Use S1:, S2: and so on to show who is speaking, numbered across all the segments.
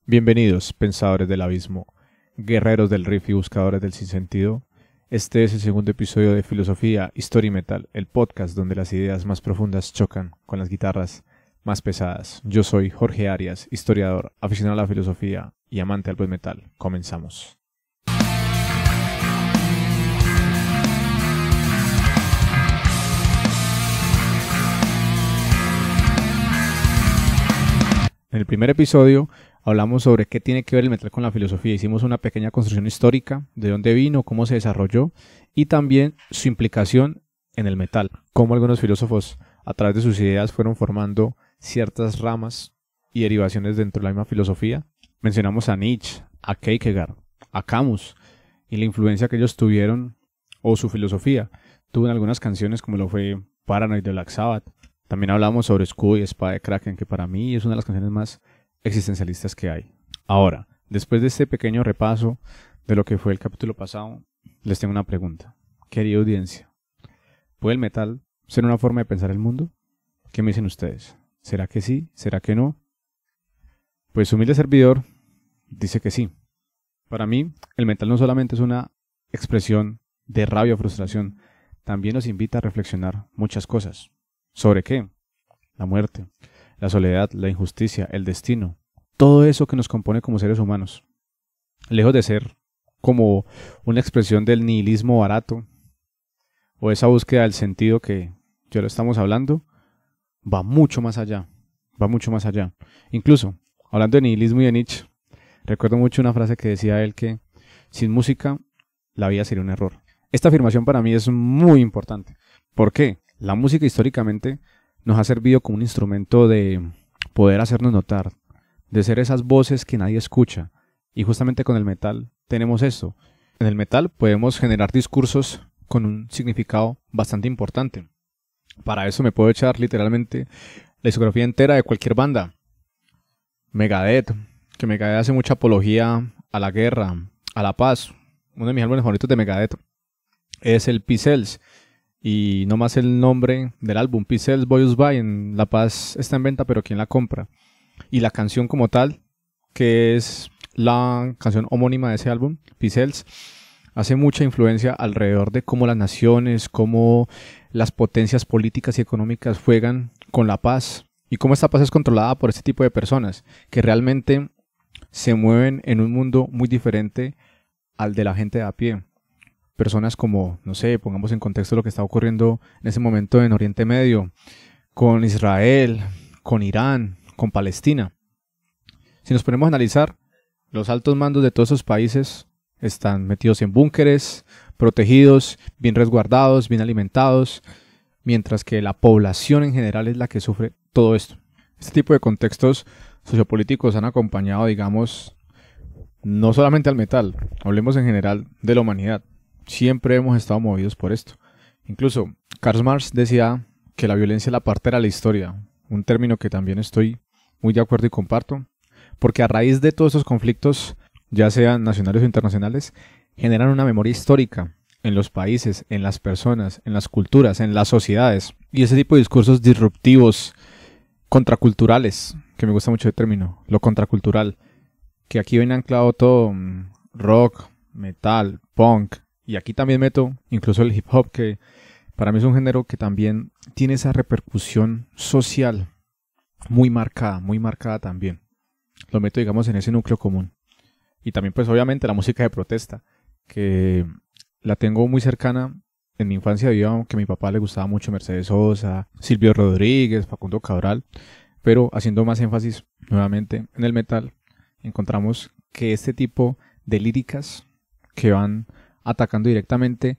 S1: Bienvenidos, pensadores del abismo, guerreros del riff y buscadores del sinsentido. Este es el segundo episodio de Filosofía, Historia y Metal, el podcast donde las ideas más profundas chocan con las guitarras más pesadas. Yo soy Jorge Arias, historiador, aficionado a la filosofía y amante al buen metal. Comenzamos. En el primer episodio hablamos sobre qué tiene que ver el metal con la filosofía. Hicimos una pequeña construcción histórica de dónde vino, cómo se desarrolló y también su implicación en el metal. Cómo algunos filósofos a través de sus ideas fueron formando ciertas ramas y derivaciones dentro de la misma filosofía. Mencionamos a Nietzsche, a Kierkegaard, a Camus y la influencia que ellos tuvieron o su filosofía tuvo en algunas canciones como lo fue Paranoid de Black Sabbath. También hablamos sobre Escudo y Espada de Kraken, que para mí es una de las canciones más existencialistas que hay. Ahora, después de este pequeño repaso de lo que fue el capítulo pasado, les tengo una pregunta. Querida audiencia, ¿puede el metal ser una forma de pensar el mundo? ¿Qué me dicen ustedes? ¿Será que sí? ¿Será que no? Pues su humilde servidor dice que sí. Para mí, el metal no solamente es una expresión de rabia o frustración, también nos invita a reflexionar muchas cosas. ¿Sobre qué? La muerte, la soledad, la injusticia, el destino. Todo eso que nos compone como seres humanos. Lejos de ser como una expresión del nihilismo barato o esa búsqueda del sentido que ya lo estamos hablando, va mucho más allá. Va mucho más allá. Incluso, hablando de nihilismo y de Nietzsche, recuerdo mucho una frase que decía él que sin música la vida sería un error. Esta afirmación para mí es muy importante. ¿Por qué? La música históricamente nos ha servido como un instrumento de poder hacernos notar, de ser esas voces que nadie escucha. Y justamente con el metal tenemos esto. En el metal podemos generar discursos con un significado bastante importante. Para eso me puedo echar literalmente la discografía entera de cualquier banda. Megadeth, que Megadeth hace mucha apología a la guerra, a la paz. Uno de mis álbumes favoritos de Megadeth es el Peace Sells. Y no más el nombre del álbum, Peace Sells, Boys Buy, en La Paz está en venta, pero ¿quién la compra? Y la canción como tal, que es la canción homónima de ese álbum, Peace Sells, hace mucha influencia alrededor de cómo las naciones, cómo las potencias políticas y económicas juegan con la paz y cómo esta paz es controlada por este tipo de personas que realmente se mueven en un mundo muy diferente al de la gente de a pie. Personas como, no sé, pongamos en contexto lo que está ocurriendo en ese momento en Oriente Medio, con Israel, con Irán, con Palestina. Si nos ponemos a analizar, los altos mandos de todos esos países están metidos en búnkeres, protegidos, bien resguardados, bien alimentados, mientras que la población en general es la que sufre todo esto. Este tipo de contextos sociopolíticos han acompañado, digamos, no solamente al metal, hablemos en general de la humanidad. Siempre hemos estado movidos por esto. Incluso Karl Marx decía que la violencia es la parte de la historia, un término que también estoy muy de acuerdo y comparto, porque a raíz de todos esos conflictos, ya sean nacionales o internacionales, generan una memoria histórica en los países, en las personas, en las culturas, en las sociedades. Y ese tipo de discursos disruptivos, contraculturales, que me gusta mucho el término, lo contracultural, que aquí viene anclado todo, rock, metal, punk. Y aquí también meto incluso el hip hop, que para mí es un género que también tiene esa repercusión social muy marcada también. Lo meto, digamos, en ese núcleo común. Y también, pues, obviamente, la música de protesta, que la tengo muy cercana en mi infancia, debido a que a mi papá le gustaba mucho Mercedes Sosa, Silvio Rodríguez, Facundo Cabral, pero haciendo más énfasis nuevamente en el metal, encontramos que este tipo de líricas que van atacando directamente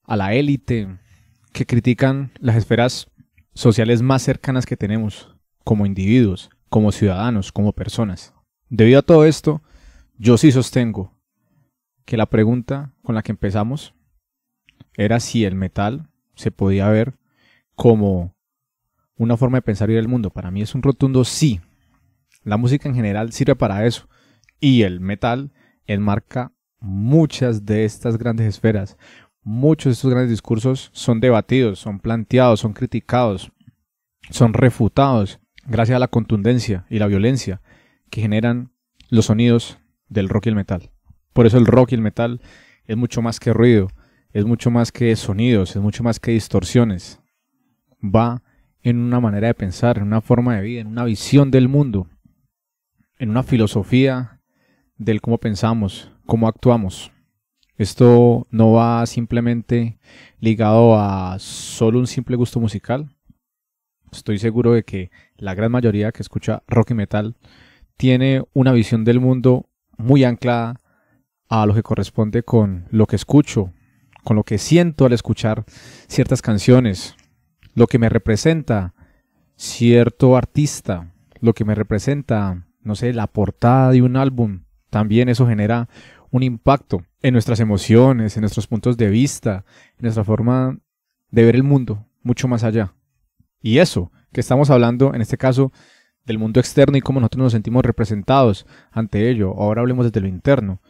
S1: a la élite, que critican las esferas sociales más cercanas que tenemos como individuos, como ciudadanos, como personas. Debido a todo esto, yo sí sostengo que la pregunta con la que empezamos era si el metal se podía ver como una forma de pensar y ver el mundo. Para mí es un rotundo sí. La música en general sirve para eso. Y el metal enmarca muchas de estas grandes esferas. Muchos de estos grandes discursos son debatidos, son planteados, son criticados, son refutados gracias a la contundencia y la violencia que generan los sonidos del rock y el metal. Por eso el rock y el metal es mucho más que ruido, es mucho más que sonidos, es mucho más que distorsiones. Va en una manera de pensar, en una forma de vida, en una visión del mundo, en una filosofía del cómo pensamos, cómo actuamos. Esto no va simplemente ligado a solo un simple gusto musical. Estoy seguro de que la gran mayoría que escucha rock y metal tiene una visión del mundo muy anclada a lo que corresponde con lo que escucho, con lo que siento al escuchar ciertas canciones, lo que me representa cierto artista, lo que me representa, no sé, la portada de un álbum. También eso genera un impacto en nuestras emociones, en nuestros puntos de vista, en nuestra forma de ver el mundo, mucho más allá. Y eso, que estamos hablando en este caso del mundo externo y cómo nosotros nos sentimos representados ante ello. Ahora hablemos desde lo interno.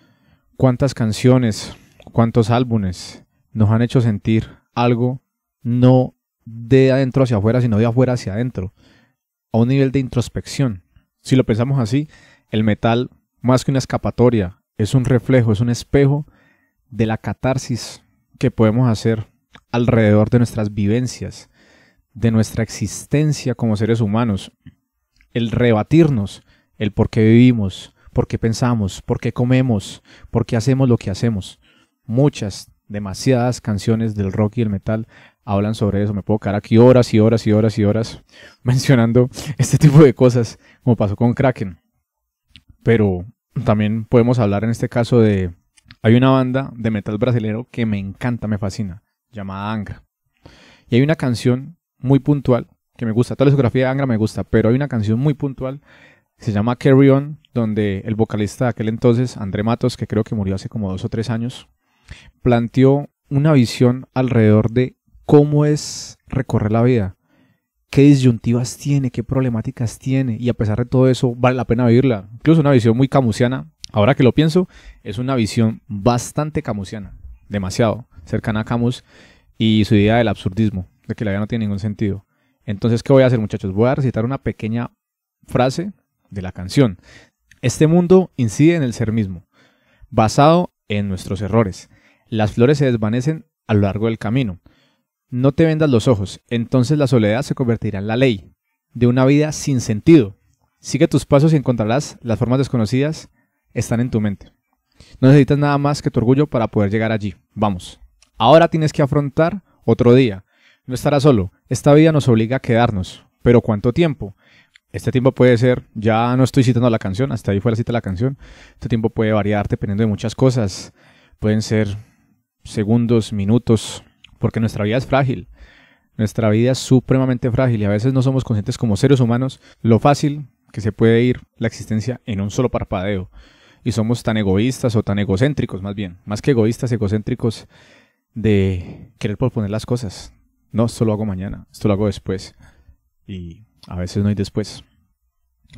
S1: ¿Cuántas canciones, cuántos álbumes nos han hecho sentir algo no de adentro hacia afuera, sino de afuera hacia adentro, a un nivel de introspección? Si lo pensamos así, el metal, más que una escapatoria, es un reflejo, es un espejo de la catarsis que podemos hacer alrededor de nuestras vivencias, de nuestra existencia como seres humanos. El rebatirnos, el por qué vivimos, por qué pensamos, por qué comemos, por qué hacemos lo que hacemos. Muchas, demasiadas canciones del rock y el metal hablan sobre eso. Me puedo quedar aquí horas y horas y horas y horas mencionando este tipo de cosas, como pasó con Kraken. Pero también podemos hablar en este caso de... Hay una banda de metal brasilero que me encanta, me fascina, llamada Angra. Y hay una canción muy puntual que me gusta. Toda la discografía de Angra me gusta, pero hay una canción muy puntual que se llama Carry On, donde el vocalista de aquel entonces, André Matos, que creo que murió hace como 2 o 3 años, planteó una visión alrededor de cómo es recorrer la vida, qué disyuntivas tiene, qué problemáticas tiene, y a pesar de todo eso vale la pena vivirla. Incluso una visión muy camusiana, ahora que lo pienso, es una visión bastante camusiana, demasiado cercana a Camus y su idea del absurdismo, de que la vida no tiene ningún sentido. Entonces, ¿qué voy a hacer, muchachos? Voy a recitar una pequeña frase de la canción. Este mundo incide en el ser mismo, basado en nuestros errores. Las flores se desvanecen a lo largo del camino. No te vendas los ojos, entonces la soledad se convertirá en la ley de una vida sin sentido. Sigue tus pasos y encontrarás las formas desconocidas, están en tu mente. No necesitas nada más que tu orgullo para poder llegar allí. Vamos. Ahora tienes que afrontar otro día. No estarás solo. Esta vida nos obliga a quedarnos. ¿Pero cuánto tiempo? Este tiempo puede ser, ya no estoy citando la canción, hasta ahí fue la cita de la canción. Este tiempo puede variar dependiendo de muchas cosas. Pueden ser segundos, minutos, porque nuestra vida es frágil. Nuestra vida es supremamente frágil y a veces no somos conscientes como seres humanos lo fácil que se puede ir la existencia en un solo parpadeo. Y somos tan egoístas o tan egocéntricos más que egoístas, egocéntricos de querer posponer las cosas. No, esto lo hago mañana, esto lo hago después. Y a veces no hay después.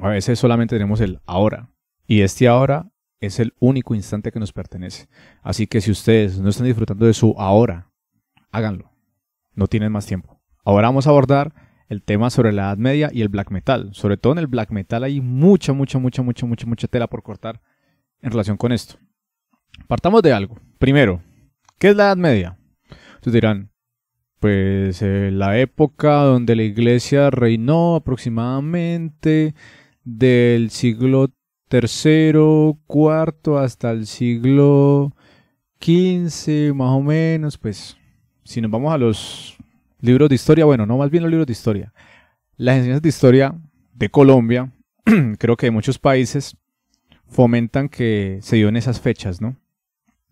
S1: A veces solamente tenemos el ahora. Y este ahora es el único instante que nos pertenece. Así que si ustedes no están disfrutando de su ahora, háganlo. No tienen más tiempo. Ahora vamos a abordar el tema sobre la Edad Media y el Black Metal. Sobre todo en el Black Metal hay mucha tela por cortar en relación con esto. Partamos de algo. Primero, ¿qué es la Edad Media? Ustedes dirán, pues la época donde la iglesia reinó aproximadamente del siglo III, IV hasta el siglo XV, más o menos. Pues si nos vamos a los libros de historia, bueno, no, más bien los libros de historia. Las enseñanzas de historia de Colombia, creo que de muchos países, fomentan que se dio en esas fechas, ¿no?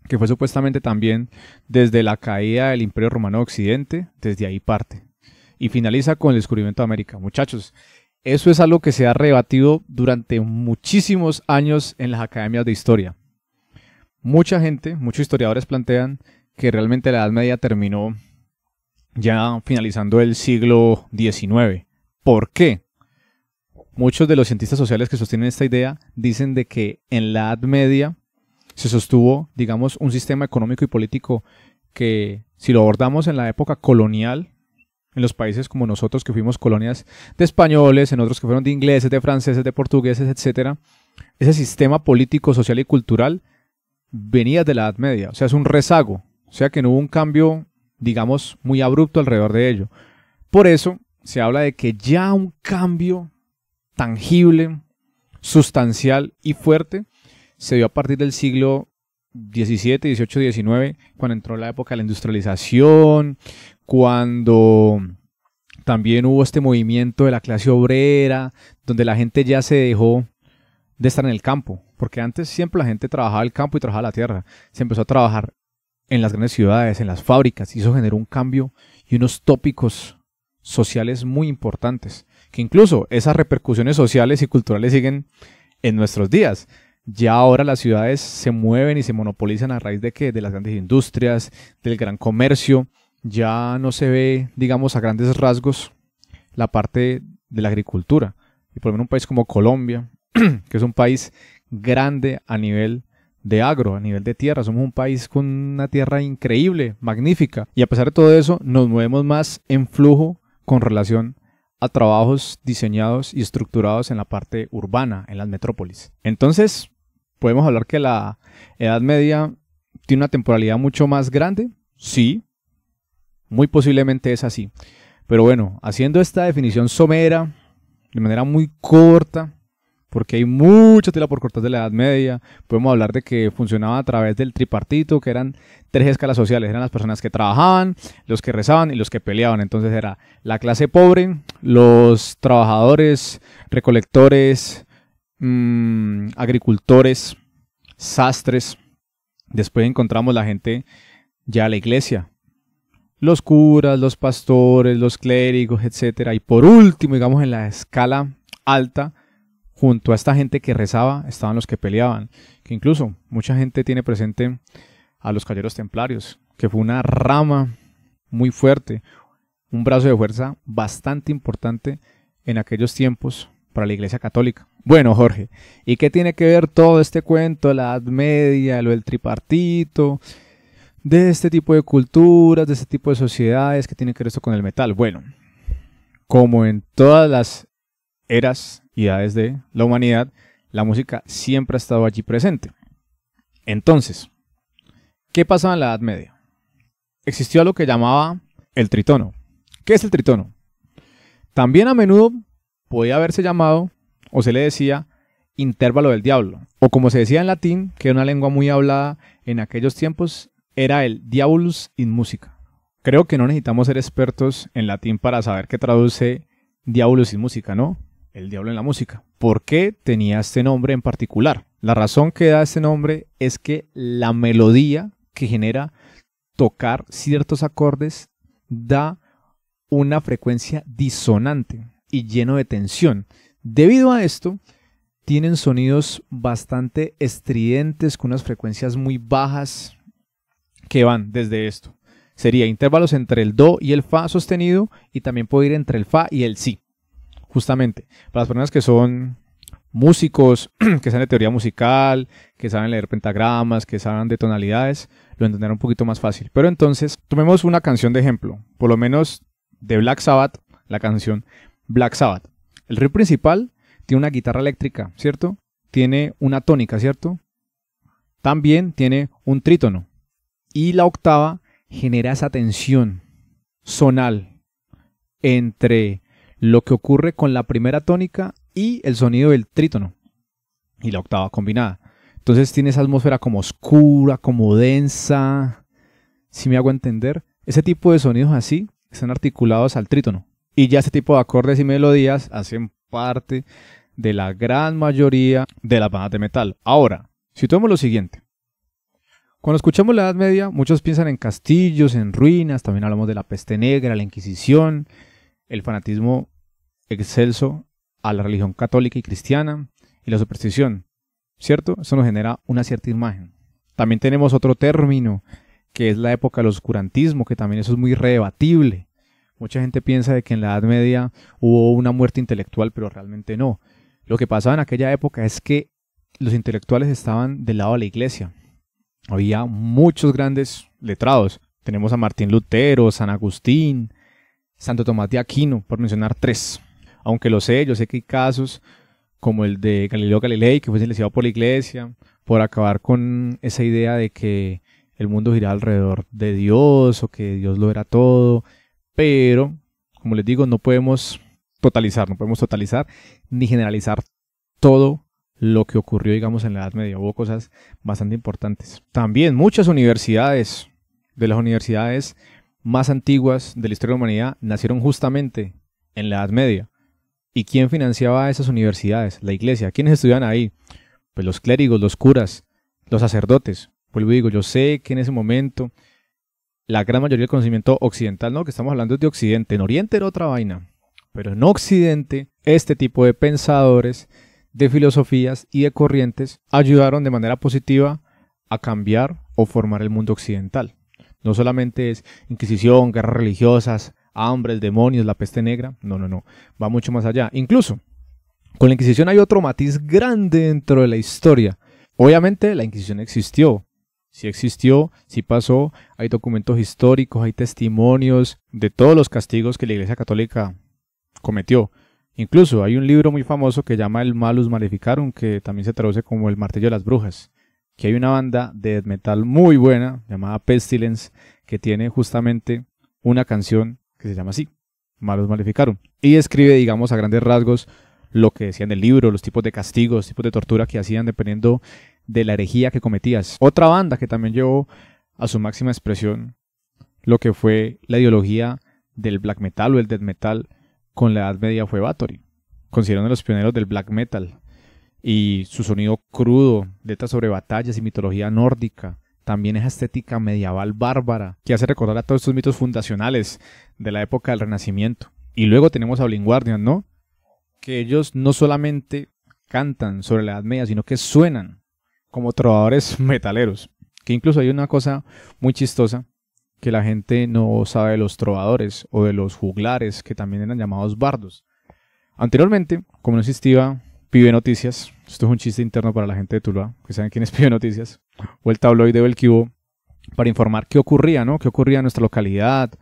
S1: Que fue supuestamente también desde la caída del Imperio Romano de Occidente, desde ahí parte. Y finaliza con el descubrimiento de América. Muchachos, eso es algo que se ha rebatido durante muchísimos años en las academias de historia. Mucha gente, muchos historiadores plantean que realmente la Edad Media terminó ya finalizando el siglo XIX. ¿Por qué? Muchos de los cientistas sociales que sostienen esta idea dicen de que en la Edad Media se sostuvo, digamos, un sistema económico y político que, si lo abordamos en la época colonial, en los países como nosotros que fuimos colonias de españoles, en otros que fueron de ingleses, de franceses, de portugueses, etc., ese sistema político, social y cultural venía de la Edad Media, o sea, es un rezago, o sea que no hubo un cambio, digamos, muy abrupto alrededor de ello. Por eso se habla de que ya un cambio tangible, sustancial y fuerte se dio a partir del siglo XVII, XVIII, XIX, cuando entró la época de la industrialización, cuando también hubo este movimiento de la clase obrera, donde la gente ya se dejó de estar en el campo, porque antes siempre la gente trabajaba el campo y trabajaba la tierra. Se empezó a trabajar en las grandes ciudades, en las fábricas, y eso generó un cambio y unos tópicos sociales muy importantes, que incluso esas repercusiones sociales y culturales siguen en nuestros días. Ya ahora las ciudades se mueven y se monopolizan a raíz de que de las grandes industrias, del gran comercio. Ya no se ve, digamos, a grandes rasgos la parte de la agricultura. Y por lo menos un país como Colombia, que es un país grande a nivel de agro, a nivel de tierra. Somos un país con una tierra increíble, magnífica. Y a pesar de todo eso, nos movemos más en flujo con relación a trabajos diseñados y estructurados en la parte urbana, en las metrópolis. Entonces, podemos hablar que la Edad Media tiene una temporalidad mucho más grande. Sí, muy posiblemente es así. Pero bueno, haciendo esta definición somera, de manera muy corta, porque hay mucha tela por cortar de la Edad Media, podemos hablar de que funcionaba a través del tripartito, que eran 3 escalas sociales. Eran las personas que trabajaban, los que rezaban y los que peleaban. Entonces era la clase pobre, los trabajadores, recolectores, agricultores, sastres. Después encontramos la gente ya a la iglesia, los curas, los pastores, los clérigos, etc. Y por último, digamos en la escala alta, junto a esta gente que rezaba, estaban los que peleaban, que incluso mucha gente tiene presente a los caballeros templarios, que fue una rama muy fuerte, un brazo de fuerza bastante importante en aquellos tiempos para la Iglesia Católica. Bueno, Jorge, ¿y qué tiene que ver todo este cuento de la Edad Media, lo del tripartito, de este tipo de culturas, de este tipo de sociedades? ¿Qué tiene que ver esto con el metal? Bueno, como en todas las eras y edades de la humanidad, la música siempre ha estado allí presente. Entonces, ¿qué pasaba en la Edad Media? Existió lo que llamaba el tritono. ¿Qué es el tritono? También a menudo podía haberse llamado, o se le decía, intervalo del diablo, o como se decía en latín, que era una lengua muy hablada en aquellos tiempos, era el diabolus in musica. Creo que no necesitamos ser expertos en latín para saber qué traduce diabolus in musica, ¿no? El diablo en la música. ¿Por qué tenía este nombre en particular? La razón que da este nombre es que la melodía que genera tocar ciertos acordes da una frecuencia disonante y lleno de tensión. Debido a esto, tienen sonidos bastante estridentes con unas frecuencias muy bajas que van desde esto. Sería intervalos entre el do y el fa sostenido, y también puede ir entre el fa y el si. Justamente, para las personas que son músicos, que saben de teoría musical, que saben leer pentagramas, que saben de tonalidades, lo entenderán un poquito más fácil. Pero entonces, tomemos una canción de ejemplo, por lo menos de Black Sabbath, la canción Black Sabbath. El riff principal tiene una guitarra eléctrica, ¿cierto? Tiene una tónica, ¿cierto? También tiene un trítono. Y la octava genera esa tensión sonal entre lo que ocurre con la primera tónica y el sonido del trítono y la octava combinada. Entonces tiene esa atmósfera como oscura, como densa. Si me hago entender, ese tipo de sonidos así están articulados al trítono. Y ya este tipo de acordes y melodías hacen parte de la gran mayoría de las bandas de metal. Ahora, situemos lo siguiente. Cuando escuchamos la Edad Media, muchos piensan en castillos, en ruinas, también hablamos de la peste negra, la Inquisición, el fanatismo excelso a la religión católica y cristiana y la superstición, ¿cierto? Eso nos genera una cierta imagen. También tenemos otro término, que es la época del oscurantismo, que también eso es muy redebatible. Mucha gente piensa de que en la Edad Media hubo una muerte intelectual, pero realmente no. Lo que pasaba en aquella época es que los intelectuales estaban del lado de la iglesia. Había muchos grandes letrados. Tenemos a Martín Lutero, San Agustín, Santo Tomás de Aquino, por mencionar 3. Aunque yo sé que hay casos como el de Galileo Galilei, que fue silenciado por la iglesia, por acabar con esa idea de que el mundo giraba alrededor de Dios o que Dios lo era todo. Pero, como les digo, no podemos totalizar ni generalizar todo lo que ocurrió, digamos, en la Edad Media. Hubo cosas bastante importantes. También muchas universidades, de las universidades más antiguas de la historia de la humanidad, nacieron justamente en la Edad Media. ¿Y quién financiaba esas universidades? La iglesia. ¿Quiénes estudiaban ahí? Pues los clérigos, los curas, los sacerdotes. Pues digo, yo sé que en ese momento la gran mayoría del conocimiento occidental, no, que estamos hablando es de Occidente, en Oriente era otra vaina, pero en Occidente este tipo de pensadores, de filosofías y de corrientes ayudaron de manera positiva a cambiar o formar el mundo occidental. No solamente es Inquisición, guerras religiosas, hambre, el demonio, la peste negra, no, va mucho más allá. Incluso con la Inquisición hay otro matiz grande dentro de la historia. Obviamente la Inquisición existió, sí pasó, hay documentos históricos, hay testimonios de todos los castigos que la Iglesia Católica cometió. Incluso hay un libro muy famoso que llama el Malus Maleficarum, que también se traduce como el Martillo de las Brujas, que hay una banda de death metal muy buena llamada Pestilence, que tiene justamente una canción que se llama así, Malus Maleficarum, y describe, digamos, a grandes rasgos lo que decían del libro, los tipos de castigos, los tipos de tortura que hacían dependiendo de la herejía que cometías. Otra banda que también llevó a su máxima expresión lo que fue la ideología del black metal o el death metal con la Edad Media fue Bathory, considerado uno de los pioneros del black metal, y su sonido crudo, letras sobre batallas y mitología nórdica, también esa estética medieval bárbara que hace recordar a todos estos mitos fundacionales de la época del Renacimiento. Y luego tenemos a Blind Guardian, ¿no? Que ellos no solamente cantan sobre la Edad Media, sino que suenan como trovadores metaleros. Que incluso hay una cosa muy chistosa que la gente no sabe de los trovadores o de los juglares, que también eran llamados bardos. Anteriormente, como no existía Pibe Noticias, esto es un chiste interno para la gente de Tuluá, que saben quién es Pibe Noticias, o el tabloide o el Quibo, para informar qué ocurría, ¿no? Qué ocurría en nuestra localidad,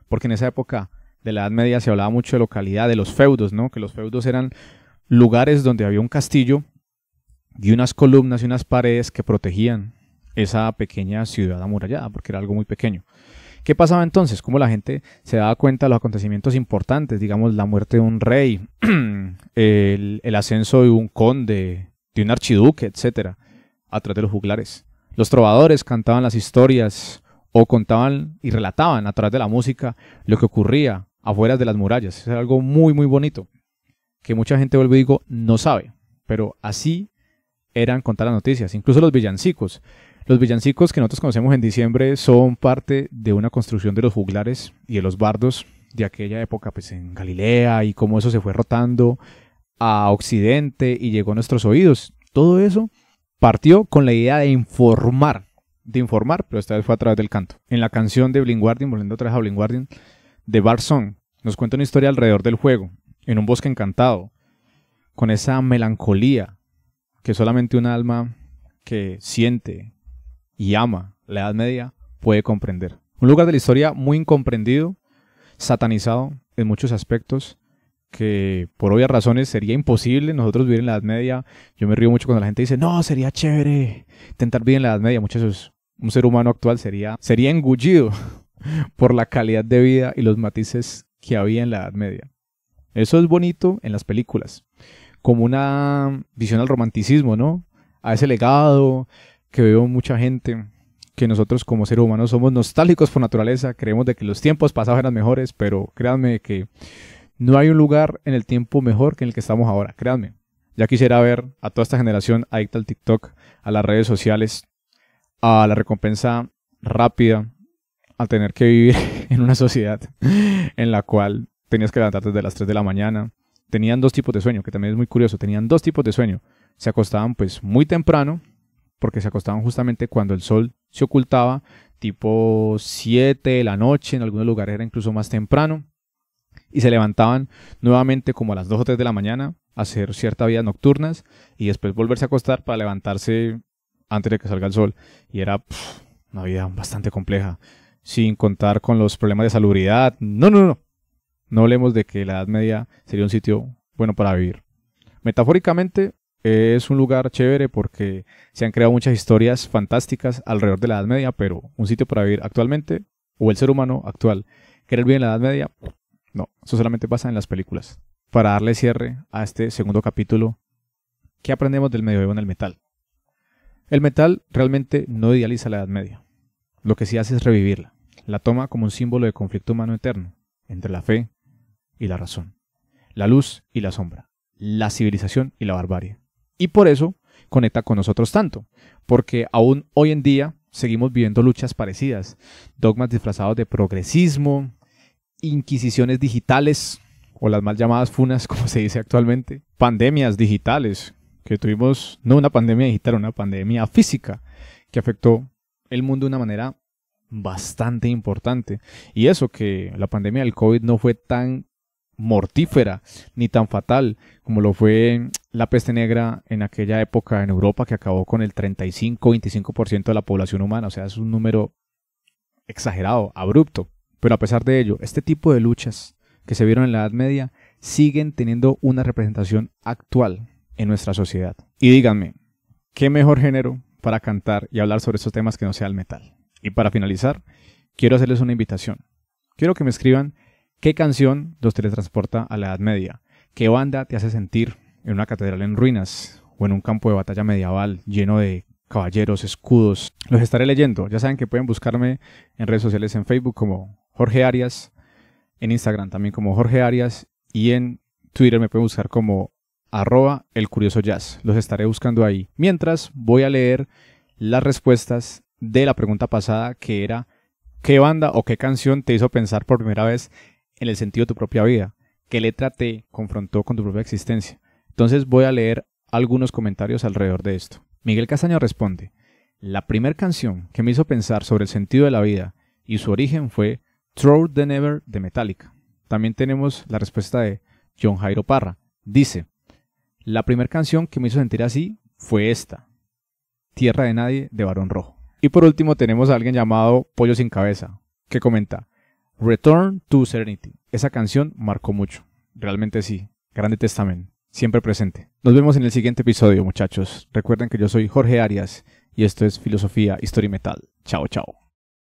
S1: porque en esa época de la Edad Media se hablaba mucho de localidad, de los feudos, ¿no? Que los feudos eran lugares donde había un castillo y unas columnas y unas paredes que protegían esa pequeña ciudad amurallada, porque era algo muy pequeño. ¿Qué pasaba entonces? ¿Cómo la gente se daba cuenta de los acontecimientos importantes? Digamos, la muerte de un rey, el ascenso de un conde, de un archiduque, etc. A través de los juglares. Los trovadores cantaban las historias o contaban y relataban a través de la música lo que ocurría afuera de las murallas. Es algo muy, muy bonito, que mucha gente, vuelvo y digo, no sabe. Pero así eran contar las noticias. Incluso los villancicos. Los villancicos que nosotros conocemos en diciembre son parte de una construcción de los juglares y de los bardos de aquella época, pues en Galilea, y cómo eso se fue rotando a Occidente y llegó a nuestros oídos. Todo eso partió con la idea de informar, pero esta vez fue a través del canto. En la canción de Blind Guardian, volviendo otra vez a Blind Guardian, de Bard Song, nos cuenta una historia alrededor del juego, en un bosque encantado, con esa melancolía que solamente un alma que siente y ama la Edad Media puede comprender. Un lugar de la historia muy incomprendido, satanizado en muchos aspectos, que por obvias razones sería imposible nosotros vivir en la Edad Media. Yo me río mucho cuando la gente dice, no, sería chévere intentar vivir en la Edad Media. Muchachos, un ser humano actual sería engullido por la calidad de vida y los matices que había en la Edad Media. Eso es bonito en las películas, como una visión al romanticismo, ¿no? A ese legado que veo mucha gente, que nosotros como seres humanos somos nostálgicos por naturaleza, creemos de que los tiempos pasados eran mejores, pero créanme que no hay un lugar en el tiempo mejor que en el que estamos ahora, créanme. Ya quisiera ver a toda esta generación adicta al TikTok, a las redes sociales, a la recompensa rápida, a tener que vivir en una sociedad en la cual tenías que levantarte desde las 3 de la mañana. Tenían dos tipos de sueño, que también es muy curioso, tenían dos tipos de sueño. Se acostaban pues muy temprano, porque se acostaban justamente cuando el sol se ocultaba, tipo 7 de la noche, en algunos lugares era incluso más temprano, y se levantaban nuevamente como a las 2 o 3 de la mañana a hacer ciertas vidas nocturnas y después volverse a acostar para levantarse antes de que salga el sol. Y era una vida bastante compleja, sin contar con los problemas de salubridad. No hablemos de que la Edad Media sería un sitio bueno para vivir. Metafóricamente es un lugar chévere porque se han creado muchas historias fantásticas alrededor de la Edad Media, pero un sitio para vivir actualmente, o el ser humano actual, querer vivir en la Edad Media, no, eso solamente pasa en las películas. Para darle cierre a este segundo capítulo, ¿qué aprendemos del medioevo en el metal? El metal realmente no idealiza la Edad Media. Lo que sí hace es revivirla. La toma como un símbolo de conflicto humano eterno entre la fe y la razón, la luz y la sombra, la civilización y la barbarie. Y por eso conecta con nosotros tanto, porque aún hoy en día seguimos viviendo luchas parecidas, dogmas disfrazados de progresismo, inquisiciones digitales, o las mal llamadas funas, como se dice actualmente, pandemias digitales, que tuvimos no una pandemia digital, una pandemia física, que afectó el mundo de una manera bastante importante. Y eso que la pandemia del COVID no fue tan mortífera ni tan fatal como lo fue la peste negra en aquella época en Europa, que acabó con el 35-25% de la población humana. O sea, es un número exagerado, abrupto. Pero a pesar de ello, este tipo de luchas que se vieron en la Edad Media siguen teniendo una representación actual en nuestra sociedad. Y díganme, ¿qué mejor género para cantar y hablar sobre estos temas que no sea el metal? Y para finalizar, quiero hacerles una invitación. Quiero que me escriban qué canción los teletransporta a la Edad Media, qué banda te hace sentir en una catedral en ruinas o en un campo de batalla medieval lleno de caballeros, escudos. Los estaré leyendo. Ya saben que pueden buscarme en redes sociales, en Facebook como Jorge Arias, en Instagram también como Jorge Arias, y en Twitter me pueden buscar como @elcuriosoJazz. Los estaré buscando ahí. Mientras voy a leer las respuestas de la pregunta pasada, que era ¿qué banda o qué canción te hizo pensar por primera vez en el sentido de tu propia vida? ¿Qué letra te confrontó con tu propia existencia? Entonces voy a leer algunos comentarios alrededor de esto. Miguel Castaño responde: la primera canción que me hizo pensar sobre el sentido de la vida y su origen fue Through the Never de Metallica. También tenemos la respuesta de John Jairo Parra. Dice: la primera canción que me hizo sentir así fue esta, Tierra de Nadie de Barón Rojo. Y por último tenemos a alguien llamado Pollo Sin Cabeza, que comenta: Return to Serenity. Esa canción marcó mucho. Realmente sí. Grande Testament. Siempre presente. Nos vemos en el siguiente episodio, muchachos. Recuerden que yo soy Jorge Arias y esto es Filosofía, Historia y Metal. Chao, chao.